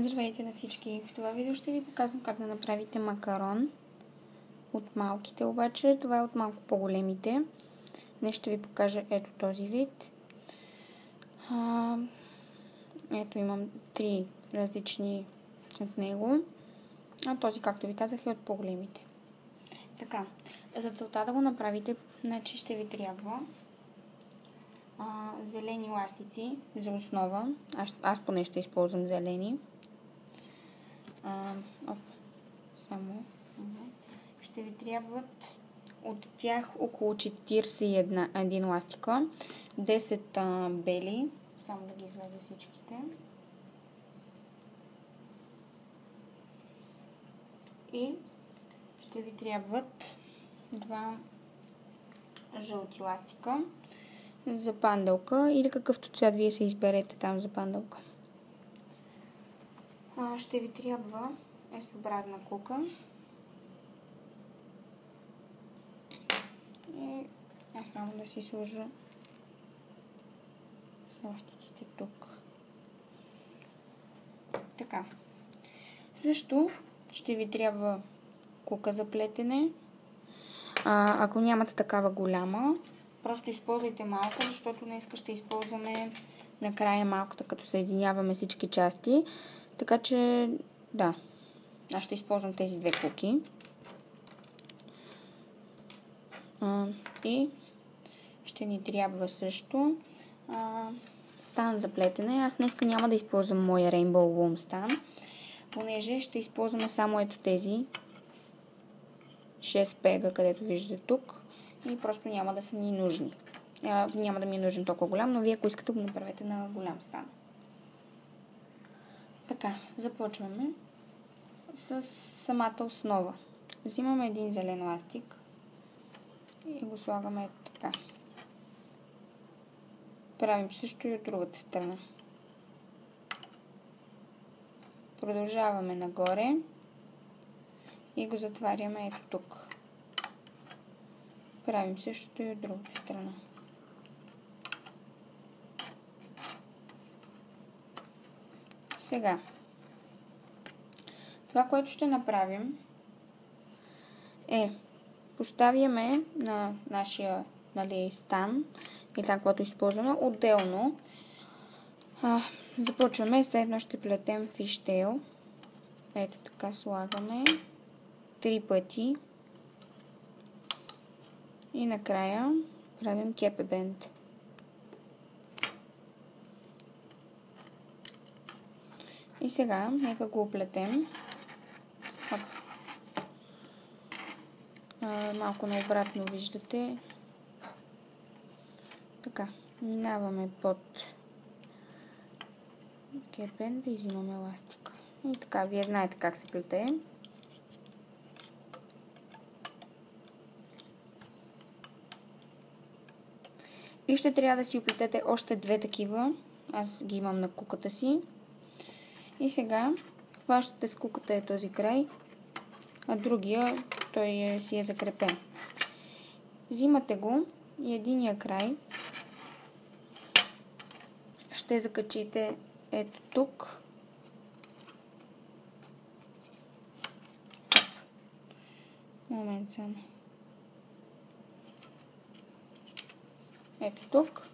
Здравейте на всички! В това видео ще ви показвам как да направите макарон от малките, обаче това е от малко по-големите. Днес ще ви покажа ето този вид. Ето имам 3 различни от него, а този, както ви казах, е от по-големите. Така, за целта да го направите, значи ще ви трябва зелени ластици за основа. Аз поне ще използвам зелени. Ще ви трябват от тях около 41 ластика, 10 бели, само да ги извадя всичките, и ще ви трябват 2 жълти ластика за панделка или какъвто цвят вие се изберете там за панделка. Ще ви трябва S-образна кука и аз само да си сложа ластиците тук. Така. Също ще ви трябва кука за плетене. Ако нямате такава голяма, просто използвайте малко, защото днес ще използваме накрая малката, като съединяваме всички части. Така че, да, аз ще използвам тези 2 куки. И ще ни трябва също стан за плетене. Аз днеска няма да използвам моя Rainbow Loom стан, понеже ще използваме само ето тези 6 пега, където виждате тук, и просто няма да са ни нужни. Няма да ми е нужен толкова голям, но вие ако искате го направете на голям стан. Така, започваме с самата основа. Взимаме един зелен ластик и го слагаме така. Правим също и от другата страна. Продължаваме нагоре и го затваряме ето тук. Правим същото и от другата страна. Сега, това, което ще направим, е поставяме на нашия стан и така, което използваме отделно. Започваме, следно ще плетем фиштейл. Ето така слагаме 3 пъти и накрая правим кепебенд. И сега нека го оплетем. Малко наобратно виждате. Така, минаваме под кепбенда и взимаме еластика. И така, вие знаете как се плете. И ще трябва да си оплетете още 2 такива. Аз ги имам на куката си. И сега хващате с куката е този край, а другия той си е закрепен. Взимате го и единия край ще закачите ето тук. Момент само. Ето тук.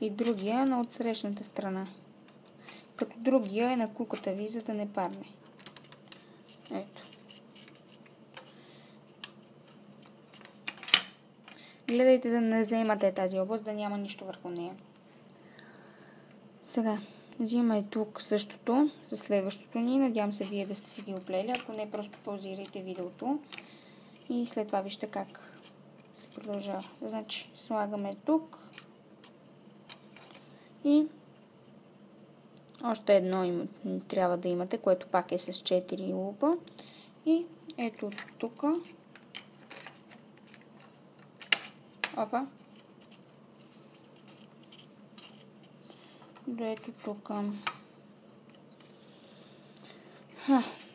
И другия на отсрещната страна. Като другия е на куката ви, за да не падне. Ето. Гледайте да не заемате тази област, да няма нищо върху нея. Сега, взимаме тук същото, за следващото ни. Надявам се вие да сте си ги оплели. Ако не, просто паузирайте видеото. И след това вижте как се продължава. Значи, слагаме тук. И още едно трябва да имате, което пак е с 4 лупа. И ето тук. Опа. До ето тук.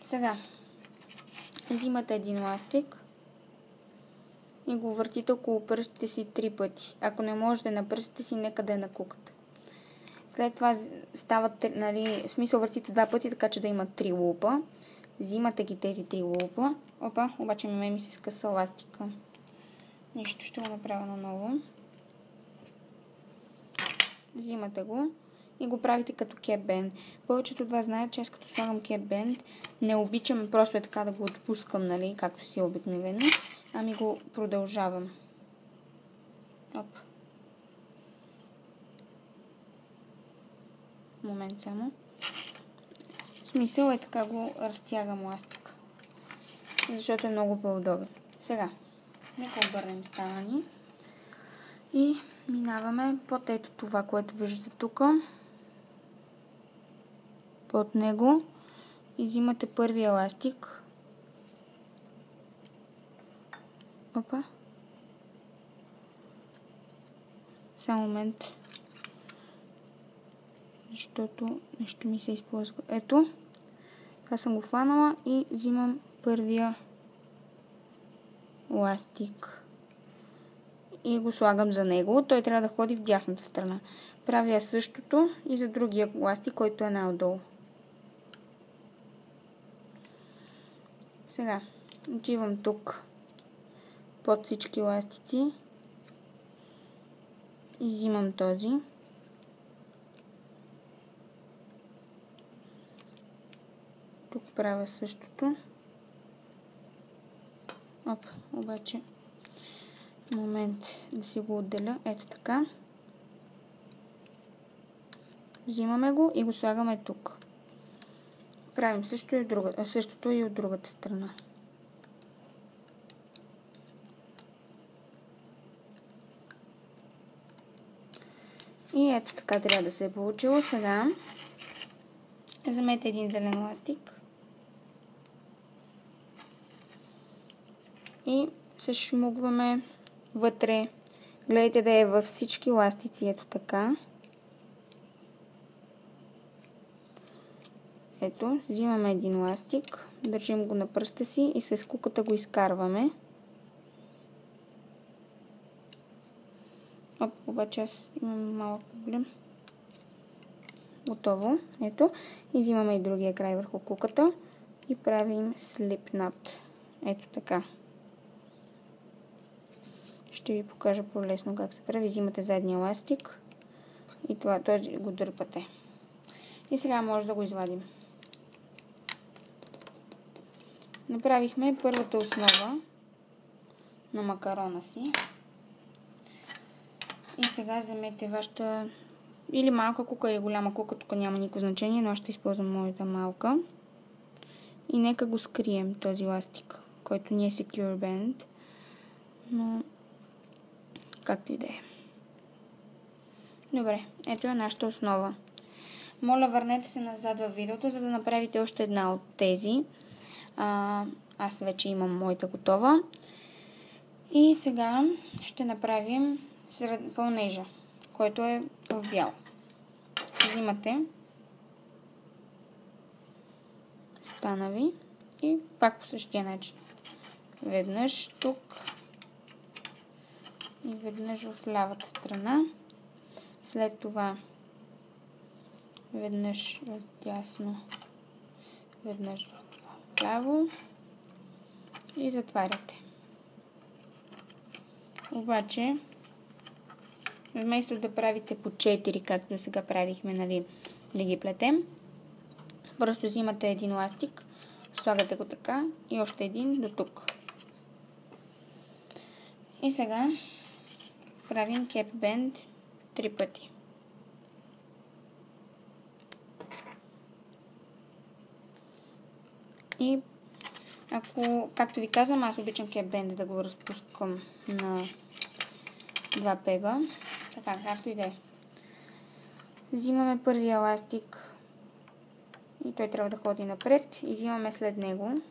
Сега. Взимате един ластик и го въртите около пръстите си 3 пъти. Ако не можете на пръстите си, нека да е на куката. След това стават, нали, в смисъл въртите 2 пъти, така че да има 3 лупа. Взимате ги тези 3 лупа. Опа, обаче ми се скъса ластика. Нищо, ще го направя наново. Взимате го и го правите като кепбенд. Повечето от вас знаят, че аз като слагам кепбенд не обичам просто е така да го отпускам, нали, както си обикновено, ами го продължавам. Оп. Момент само. В смисъл е така го разтягам ластика, защото е много по-удобен. Сега, нека обърнем стана ни и минаваме под ето това, което виждате тук. Под него и взимате първия еластик. Опа. Само момент. Защото нещо ми се използва. Ето. Това съм го хванала и взимам първия ластик. И го слагам за него. Той трябва да ходи в дясната страна. Правя същото и за другия ластик, който е най-отдолу. Сега отивам тук под всички ластици и взимам този. Тук правя същото. Оп, обаче момент да си го отделя. Ето така. Взимаме го и го слагаме тук. Правим същото и от другата страна. И ето така трябва да се е получило. Сега вземете един зелен ластик и се шмугваме вътре. Гледайте да е във всички ластици. Ето така. Ето, взимаме един ластик, държим го на пръста си и с куката го изкарваме. Оп, обаче аз имам малък проблем. Готово. Ето. И взимаме и другия край върху куката и правим slip knot. Ето така. Ще ви покажа по-лесно как се прави. Взимате задния ластик и този го дърпате. И сега може да го извадим. Направихме първата основа на макарона си. И сега вземете вашата или малка кука, или голяма кука, тук няма никакво значение, но аз ще използвам моята малка. И нека го скрием този ластик, който не е Secure Band, но както и да е. Добре, ето е нашата основа. Моля, върнете се назад във видеото, за да направите още една от тези. Аз вече имам моята готова. И сега ще направим пълнежа, който е в бял. Взимате стана ви и пак по същия начин. Веднъж тук и веднъж в лявата страна. След това веднъж в дясно, веднъж в ляво и затваряте. Обаче, вместо да правите по 4, както сега правихме, нали, да ги плетем, просто взимате един ластик, слагате го така и още един до тук. И сега правим cap bend 3 пъти. И ако, както ви казвам, аз обичам cap bend да го разпускам на 2 пега. Така, както и да е. Взимаме първия ластик и той трябва да ходи напред и взимаме след него.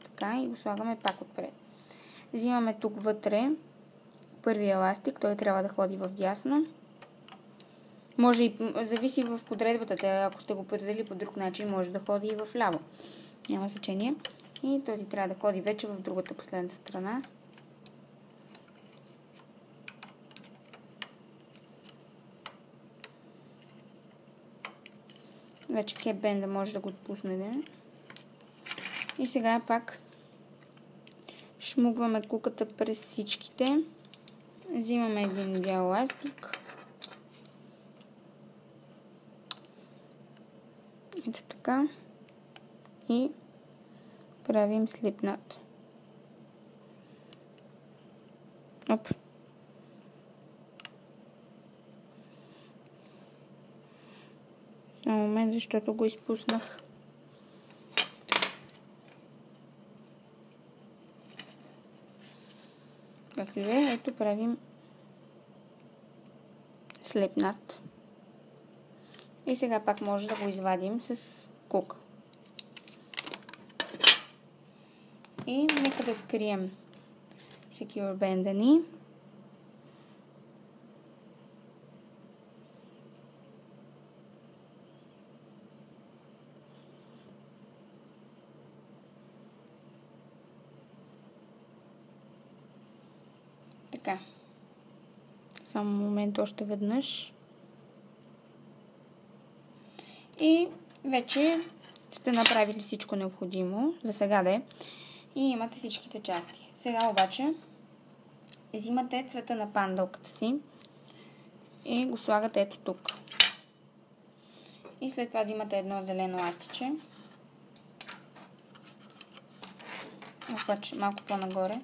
Така, и го слагаме пак отпред. Взимаме тук вътре първия ластик, той трябва да ходи в дясно. Може и, зависи в подредбата, ако сте го подредили по друг начин, може да ходи и в ляво. Няма значение. И този трябва да ходи вече в другата последната страна. Вече кепбенда може да го отпуснете. И сега пак шмугваме куката през всичките. Взимаме един бял ластик. Ето така. И правим слипнат. Оп. Само момент, защото го изпуснах. Както и е, ето правим слепнат. И сега пак може да го извадим с кука. И нека да скрием Secure Band ни. Така. Само момент още веднъж. И вече сте направили всичко необходимо. За сега да е. И имате всичките части. Сега обаче взимате цвета на пандълката си и го слагате ето тук. И след това взимате едно зелено ластиче. Обаче малко по-нагоре,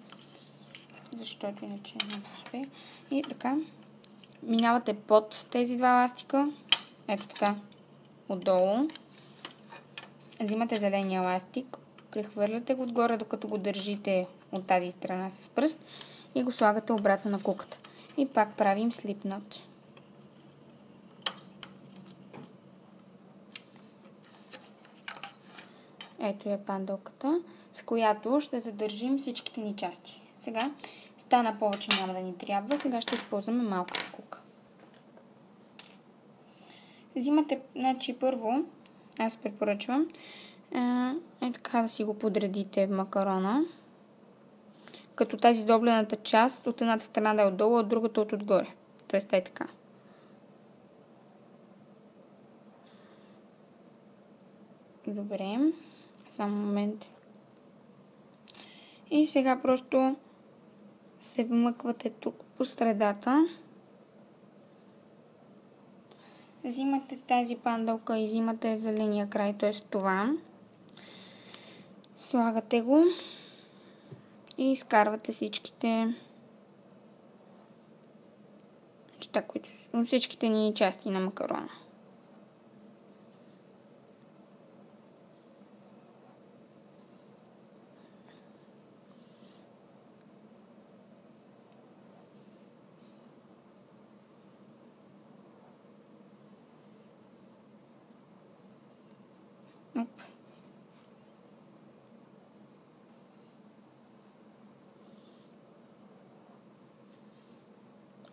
защото иначе не успея. И така, минавате под тези два ластика, ето така, отдолу. Взимате зеления ластик, прехвърляте го отгоре, докато го държите от тази страна с пръст и го слагате обратно на куката. И пак правим слипнат. Ето е пандълката, с която ще задържим всичките ни части. Сега стана повече, няма да ни трябва. Сега ще използваме малката кука. Взимате, значи първо, аз препоръчвам, така да си го подредите в макарона. Като тази доблената част от едната страна да е отдолу, от другата от отгоре. Тоест е така. Добре. Само момент. И сега просто се вмъквате тук по средата. Взимате тази пандълка и взимате зеления край, т.е. това. Слагате го и изкарвате всичките неща, всичките ни части на макарона.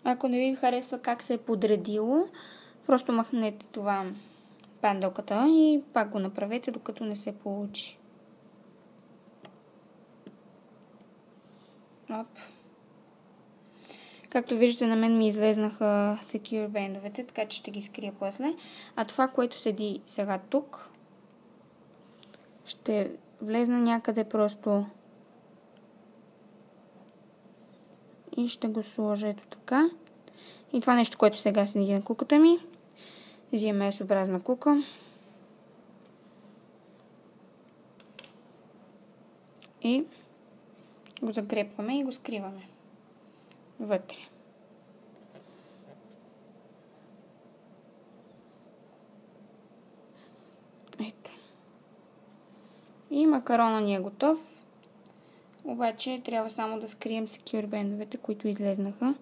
Ако не ви харесва как се е подредило, просто махнете това пандълката и пак го направете, докато не се получи. Оп. Както виждате, на мен ми излезнаха Secure Band-овете, така че ще ги скрия после. А това, което седи сега тук, ще влезна някъде просто и ще го сложа ето така. И това нещо, което сега седи на куката ми, взимаме S-образна кука и го закрепваме и го скриваме вътре. Ето. И макарона ни е готов. Обаче трябва само да скрием Secure Band-овете, които излезнаха.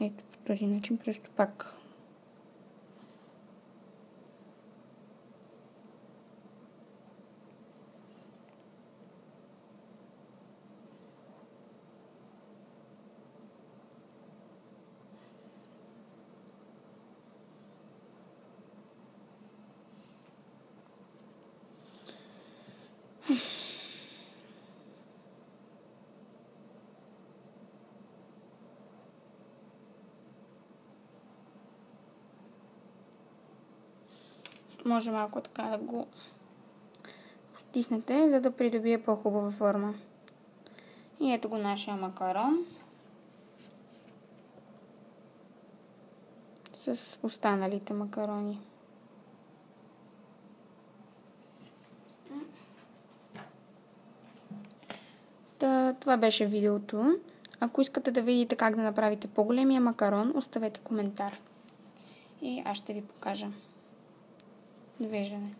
Ето по този начин, просто пак. може малко така да го стиснете, за да придобие по-хубава форма. И ето го нашия макарон с останалите макарони. Това беше видеото. Ако искате да видите как да направите по-големия макарон, оставете коментар. И аз ще ви покажа. Довиждане.